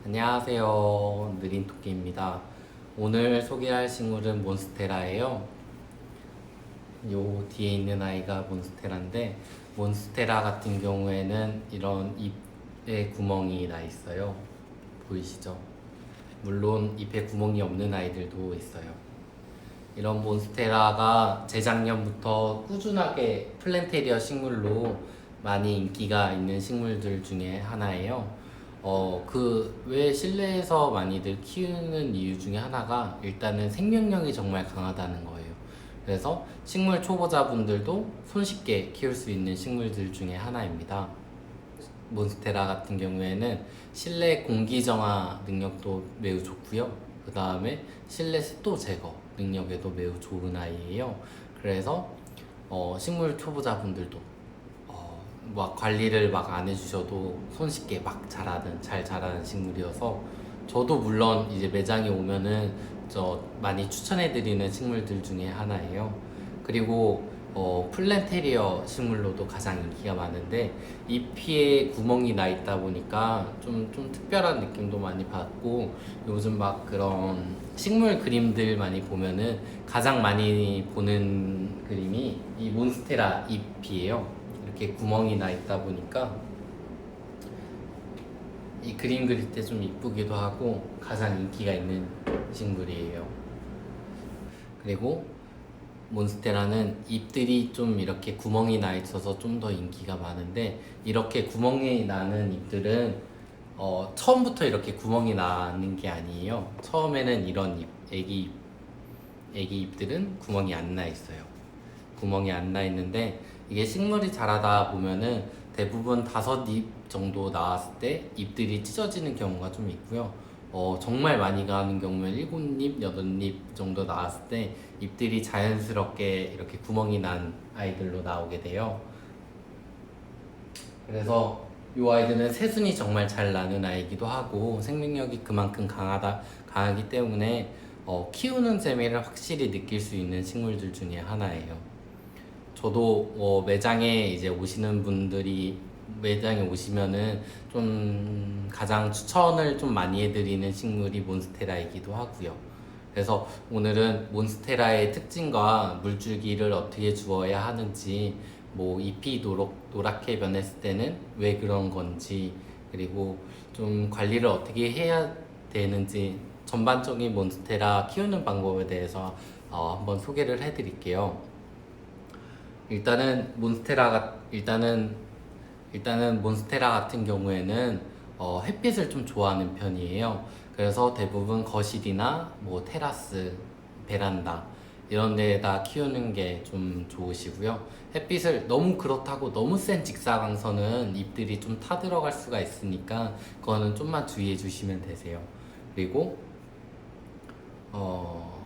안녕하세요. 느린토끼입니다. 오늘 소개할 식물은 몬스테라예요. 요 뒤에 있는 아이가 몬스테라인데, 몬스테라 같은 경우에는 이런 잎에 구멍이 나 있어요. 보이시죠? 물론 잎에 구멍이 없는 아이들도 있어요. 이런 몬스테라가 재작년부터 꾸준하게 플랜테리어 식물로 많이 인기가 있는 식물들 중에 하나예요. 왜 실내에서 많이들 키우는 이유 중에 하나가 일단은 생명력이 정말 강하다는 거예요. 그래서 식물 초보자분들도 손쉽게 키울 수 있는 식물들 중에 하나입니다. 몬스테라 같은 경우에는 실내 공기 정화 능력도 매우 좋고요. 그 다음에 실내 습도 제거 능력에도 매우 좋은 아이예요. 그래서 식물 초보자분들도 막 관리를 막 안 해주셔도 손쉽게 막 잘 자라는 식물이어서 저도 물론 이제 매장에 오면은 많이 추천해드리는 식물들 중에 하나예요. 그리고 플랜테리어 식물로도 가장 인기가 많은데 잎에 구멍이 나 있다 보니까 좀 특별한 느낌도 많이 받고, 요즘 막 그런 식물 그림들 많이 보면은 가장 많이 보는 그림이 이 몬스테라 잎이에요. 이렇게 구멍이 나 있다 보니까 이 그림 그릴 때 좀 이쁘기도 하고 가장 인기가 있는 식물이에요. 그리고 몬스테라는 잎들이 좀 이렇게 구멍이 나 있어서 좀 더 인기가 많은데, 이렇게 구멍이 나는 잎들은 처음부터 이렇게 구멍이 나는 게 아니에요. 처음에는 이런 애기 잎들은 구멍이 안 나 있어요. 구멍이 안 나 있는데, 이게 식물이 자라다 보면은 대부분 5잎 정도 나왔을 때 잎들이 찢어지는 경우가 좀 있고요. 정말 많이 가는 경우는 7잎, 8잎 정도 나왔을 때 잎들이 자연스럽게 이렇게 구멍이 난 아이들로 나오게 돼요. 그래서 이 아이들은 새순이 정말 잘 나는 아이기도 하고 생명력이 그만큼 강하기 때문에 키우는 재미를 확실히 느낄 수 있는 식물들 중에 하나예요. 저도 매장에 이제 오시는 분들이 매장에 오시면은 좀 가장 추천을 좀 많이 해드리는 식물이 몬스테라이기도 하고요. 그래서 오늘은 몬스테라의 특징과 물주기를 어떻게 주어야 하는지, 뭐 잎이 노랗게 변했을 때는 왜 그런 건지, 그리고 좀 관리를 어떻게 해야 되는지, 전반적인 몬스테라 키우는 방법에 대해서 한번 소개를 해드릴게요. 일단은 몬스테라 같은 경우에는 햇빛을 좀 좋아하는 편이에요. 그래서 대부분 거실이나 뭐 테라스, 베란다 이런 데에다 키우는 게 좀 좋으시고요. 햇빛을 너무 그렇다고 너무 센 직사광선은 잎들이 좀 타들어갈 수가 있으니까 그거는 좀만 주의해 주시면 되세요. 그리고 어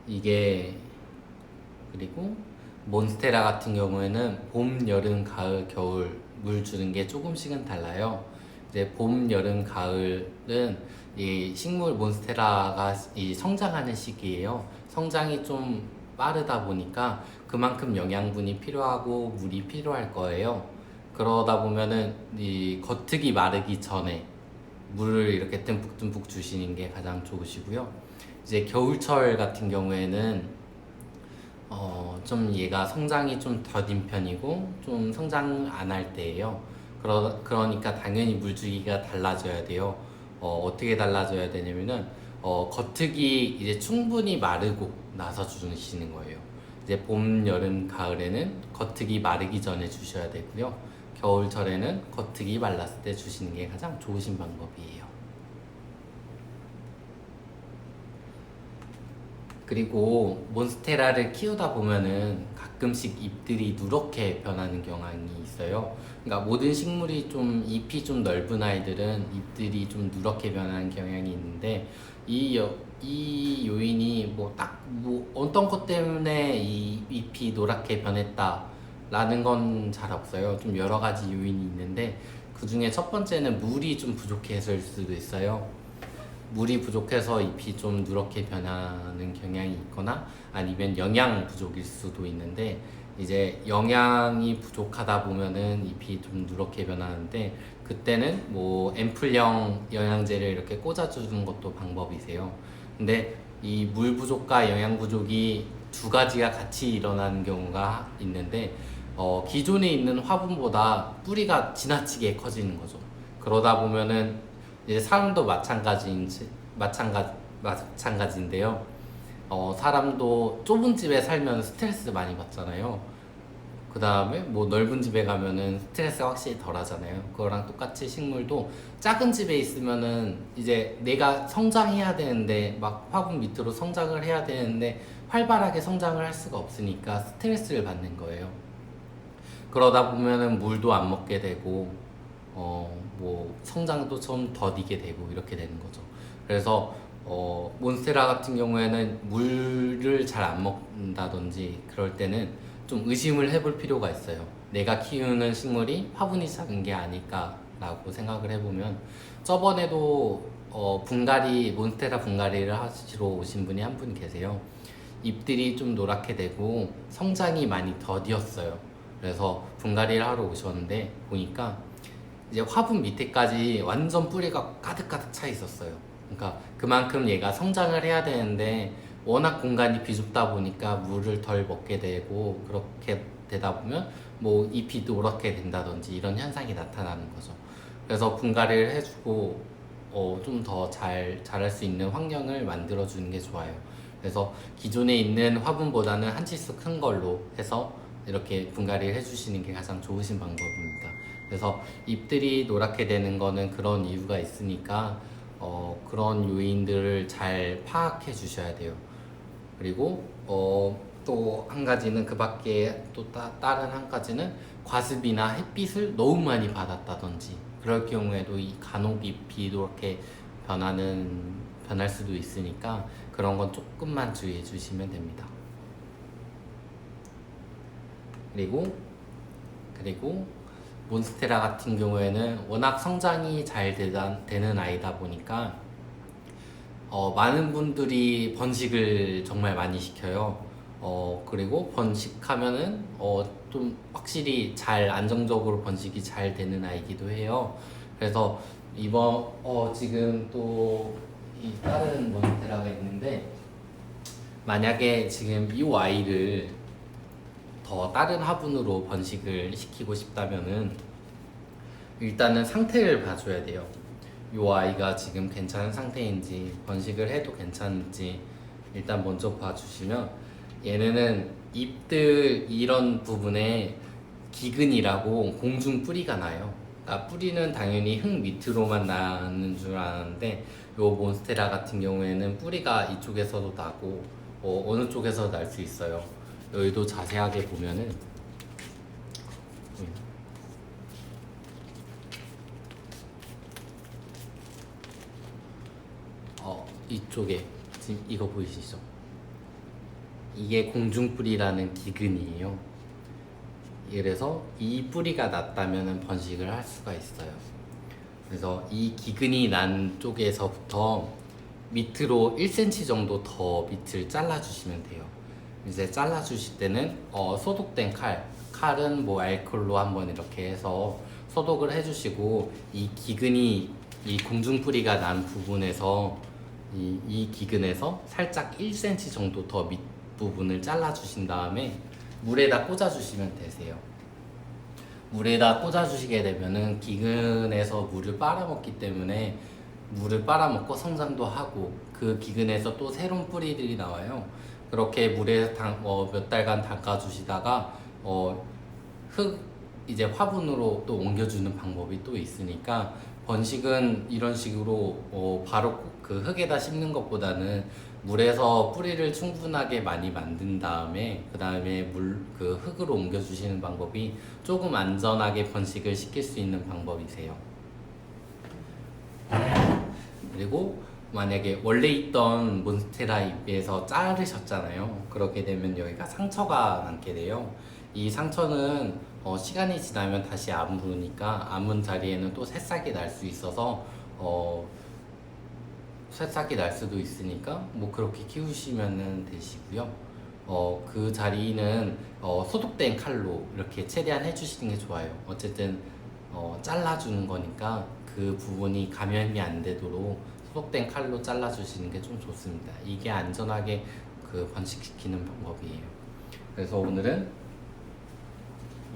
이게 그리고 몬스테라 같은 경우에는 봄, 여름, 가을, 겨울 물 주는 게 조금씩은 달라요. 이제 봄, 여름, 가을은 이 식물 몬스테라가 이 성장하는 시기예요. 성장이 좀 빠르다 보니까 그만큼 영양분이 필요하고 물이 필요할 거예요. 그러다 보면은 이 겉흙이 마르기 전에 물을 이렇게 듬뿍듬뿍 주시는 게 가장 좋으시고요. 이제 겨울철 같은 경우에는 좀 얘가 성장이 좀 더딘 편이고 좀 성장 안 할 때예요. 그러니까 당연히 물주기가 달라져야 돼요. 어떻게 달라져야 되냐면은 겉흙이 이제 충분히 마르고 나서 주시는 거예요. 이제 봄, 여름, 가을에는 겉흙이 마르기 전에 주셔야 되고요. 겨울철에는 겉흙이 말랐을 때 주시는 게 가장 좋으신 방법이에요. 그리고 몬스테라를 키우다 보면은 가끔씩 잎들이 누렇게 변하는 경향이 있어요. 그러니까 모든 식물이 좀 잎이 좀 넓은 아이들은 잎들이 좀 누렇게 변하는 경향이 있는데, 이 요인이 뭐 어떤 것 때문에 이 잎이 노랗게 변했다라는 건 잘 없어요. 좀 여러 가지 요인이 있는데 그 중에 첫 번째는 물이 좀 부족해서일 수도 있어요. 물이 부족해서 잎이 좀 누렇게 변하는 경향이 있거나 아니면 영양 부족일 수도 있는데, 이제 영양이 부족하다 보면은 잎이 좀 누렇게 변하는데, 그때는 뭐 앰플형 영양제를 이렇게 꽂아주는 것도 방법이세요. 근데 이 물 부족과 영양 부족이 두 가지가 같이 일어나는 경우가 있는데 기존에 있는 화분보다 뿌리가 지나치게 커지는 거죠. 그러다 보면은 이제 사람도 마찬가지인데요. 사람도 좁은 집에 살면 스트레스 많이 받잖아요. 그 다음에 뭐 넓은 집에 가면은 스트레스가 확실히 덜 하잖아요. 그거랑 똑같이 식물도 작은 집에 있으면은 이제 내가 성장해야 되는데 막 화분 밑으로 성장을 해야 되는데 활발하게 성장을 할 수가 없으니까 스트레스를 받는 거예요. 그러다 보면은 물도 안 먹게 되고 뭐 성장도 좀 더디게 되고 이렇게 되는 거죠. 그래서 몬스테라 같은 경우에는 물을 잘 안 먹는다든지 그럴 때는 좀 의심을 해볼 필요가 있어요. 내가 키우는 식물이 화분이 작은 게 아닐까라고 생각을 해보면 저번에도 몬스테라 분갈이를 하시러 오신 분이 한 분 계세요. 잎들이 좀 노랗게 되고 성장이 많이 더디었어요. 그래서 분갈이를 하러 오셨는데 보니까 이제 화분 밑에까지 완전 뿌리가 가득가득 차 있었어요. 그러니까 그만큼 얘가 성장을 해야 되는데 워낙 공간이 비좁다 보니까 물을 덜 먹게 되고 그렇게 되다 보면 뭐 잎이 노랗게 된다든지 이런 현상이 나타나는 거죠. 그래서 분갈이를 해주고 좀 더 자랄 수 있는 환경을 만들어 주는 게 좋아요. 그래서 기존에 있는 화분보다는 한 치수 큰 걸로 해서 이렇게 분갈이를 해주시는 게 가장 좋으신 방법입니다. 그래서 잎들이 노랗게 되는 거는 그런 이유가 있으니까 그런 요인들을 잘 파악해 주셔야 돼요. 그리고 또 한 가지는 그 밖에 또 다른 한 가지는 과습이나 햇빛을 너무 많이 받았다든지 그럴 경우에도 이 간혹 잎이 이렇게 변할 수도 있으니까 그런 건 조금만 주의해 주시면 됩니다. 그리고 몬스테라 같은 경우에는 워낙 성장이 잘 되는 아이다 보니까 많은 분들이 번식을 정말 많이 시켜요. 그리고 번식하면은 좀 확실히 안정적으로 번식이 잘 되는 아이기도 해요. 그래서 지금 또 이 다른 몬스테라가 있는데 만약에 지금 이 아이를 더 다른 화분으로 번식을 시키고 싶다면은 일단은 상태를 봐줘야 돼요. 이 아이가 지금 괜찮은 상태인지 번식을 해도 괜찮은지 일단 먼저 봐주시면 얘네는 잎들 이런 부분에 기근이라고 공중 뿌리가 나요. 그러니까 뿌리는 당연히 흙 밑으로만 나는 줄 아는데 요 몬스테라 같은 경우에는 뿌리가 이쪽에서도 나고 어느 쪽에서 날 수 있어요. 여기도 자세하게 보면은 이쪽에 지금 이거 보이시죠? 이게 공중뿌리라는 기근이에요. 그래서 이 뿌리가 났다면 번식을 할 수가 있어요. 그래서 이 기근이 난 쪽에서부터 밑으로 1cm 정도 더 밑을 잘라주시면 돼요. 이제 잘라주실 때는 소독된 칼은 뭐 알콜로 한번 이렇게 해서 소독을 해주시고 이 공중뿌리가 난 부분에서 이 기근에서 살짝 1cm 정도 더 밑부분을 잘라주신 다음에 물에다 꽂아주시면 되세요. 물에다 꽂아주시게 되면은 기근에서 물을 빨아먹기 때문에 물을 빨아먹고 성장도 하고 그 기근에서 또 새로운 뿌리들이 나와요. 그렇게 물에 몇 달간 담가주시다가 이제 화분으로 또 옮겨주는 방법이 또 있으니까 번식은 이런 식으로 바로 그 흙에다 심는 것보다는 물에서 뿌리를 충분하게 많이 만든 다음에 그 다음에 그 흙으로 옮겨주시는 방법이 조금 안전하게 번식을 시킬 수 있는 방법이세요. 그리고 만약에 원래 있던 몬스테라 잎에서 자르셨잖아요. 그렇게 되면 여기가 상처가 남게 돼요. 이 상처는 시간이 지나면 다시 아무르니까 아문 자리에는 또 새싹이 날 수 있어서 새싹이 날 수도 있으니까 뭐 그렇게 키우시면 되시고요. 그 자리는 소독된 칼로 이렇게 최대한 해주시는 게 좋아요. 어쨌든 잘라주는 거니까 그 부분이 감염이 안 되도록 소독된 칼로 잘라주시는 게 좀 좋습니다. 이게 안전하게 그 번식시키는 방법이에요. 그래서 오늘은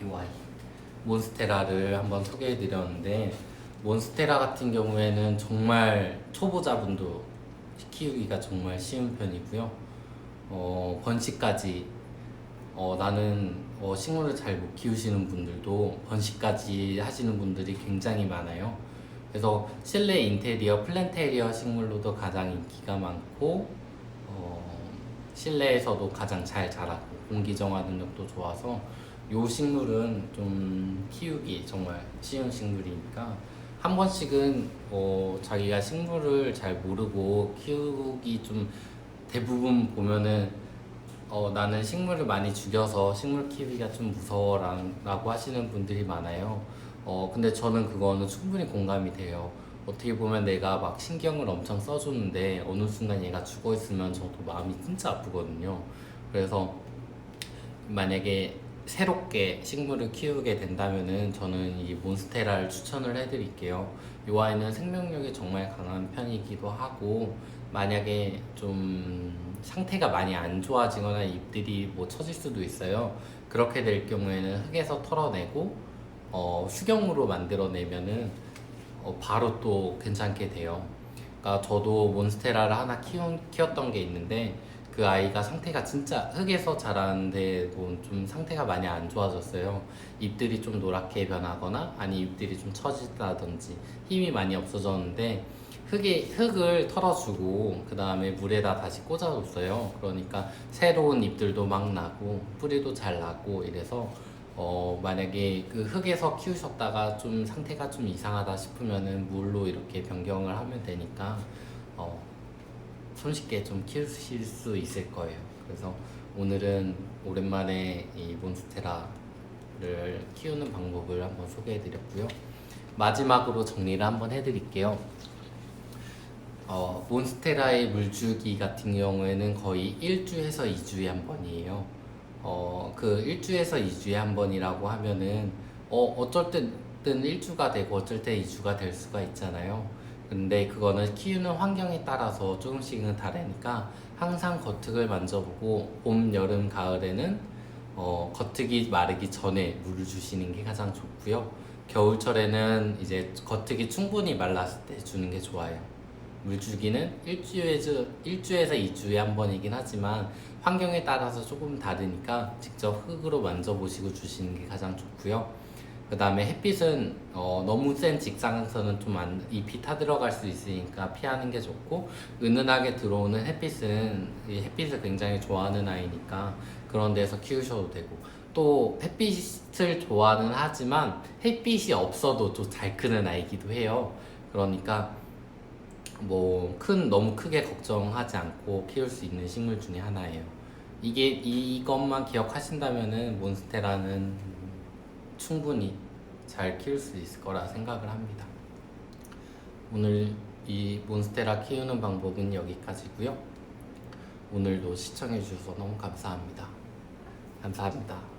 이 아이 몬스테라를 한번 소개해 드렸는데, 몬스테라 같은 경우에는 정말 초보자분도 키우기가 정말 쉬운 편이고요. 번식까지 나는 식물을 잘 못 키우시는 분들도 번식까지 하시는 분들이 굉장히 많아요. 그래서 실내 인테리어, 플랜테리어 식물로도 가장 인기가 많고 실내에서도 가장 잘 자라고 공기 정화 능력도 좋아서 이 식물은 좀 키우기 정말 쉬운 식물이니까 한 번씩은 자기가 식물을 잘 모르고 키우기 좀 대부분 보면은 나는 식물을 많이 죽여서 식물 키우기가 좀 무서워라고 하시는 분들이 많아요. 근데 저는 그거는 충분히 공감이 돼요. 어떻게 보면 내가 막 신경을 엄청 써주는데 어느 순간 얘가 죽어 있으면 저도 마음이 진짜 아프거든요. 그래서 만약에 새롭게 식물을 키우게 된다면은 저는 이 몬스테라를 추천을 해드릴게요. 이 아이는 생명력이 정말 강한 편이기도 하고, 만약에 좀 상태가 많이 안 좋아지거나 잎들이 뭐 처질 수도 있어요. 그렇게 될 경우에는 흙에서 털어내고 수경으로 만들어내면은 바로 또 괜찮게 돼요. 그러니까 저도 몬스테라를 하나 키웠던 게 있는데, 그 아이가 상태가 진짜 흙에서 자라는데 좀 상태가 많이 안 좋아졌어요. 잎들이 좀 노랗게 변하거나 아니 잎들이 좀 처진다든지 힘이 많이 없어졌는데, 흙을 털어주고 그 다음에 물에다 다시 꽂아줬어요. 그러니까 새로운 잎들도 막 나고 뿌리도 잘 나고 이래서 만약에 그 흙에서 키우셨다가 좀 상태가 좀 이상하다 싶으면은 물로 이렇게 변경을 하면 되니까 손쉽게 좀 키우실 수 있을 거예요. 그래서 오늘은 오랜만에 이 몬스테라를 키우는 방법을 한번 소개해 드렸고요. 마지막으로 정리를 한번 해드릴게요. 몬스테라의 물주기 같은 경우에는 거의 1주에서 2주에 한 번이에요. 그 1주에서 2주에 한 번이라고 하면은 어쩔 때는 1주가 되고 어쩔 때 2주가 될 수가 있잖아요. 근데 그거는 키우는 환경에 따라서 조금씩은 다르니까 항상 겉흙을 만져보고 봄, 여름, 가을에는 겉흙이 마르기 전에 물을 주시는 게 가장 좋고요. 겨울철에는 이제 겉흙이 충분히 말랐을 때 주는 게 좋아요. 물주기는 일주에서 2주에 한 번이긴 하지만 환경에 따라서 조금 다르니까 직접 흙으로 만져보시고 주시는 게 가장 좋고요. 그 다음에 햇빛은 너무 센 직장에서는 좀 잎이 타들어갈 수 있으니까 피하는 게 좋고, 은은하게 들어오는 햇빛은 이 햇빛을 굉장히 좋아하는 아이니까 그런 데서 키우셔도 되고, 또 햇빛을 좋아는 하지만 햇빛이 없어도 좀 잘 크는 아이기도 해요. 그러니까 너무 크게 걱정하지 않고 키울 수 있는 식물 중에 하나예요. 이것만 기억하신다면은 몬스테라는 충분히 잘 키울 수 있을 거라 생각을 합니다. 오늘 이 몬스테라 키우는 방법은 여기까지고요. 오늘도 시청해 주셔서 너무 감사합니다. 감사합니다.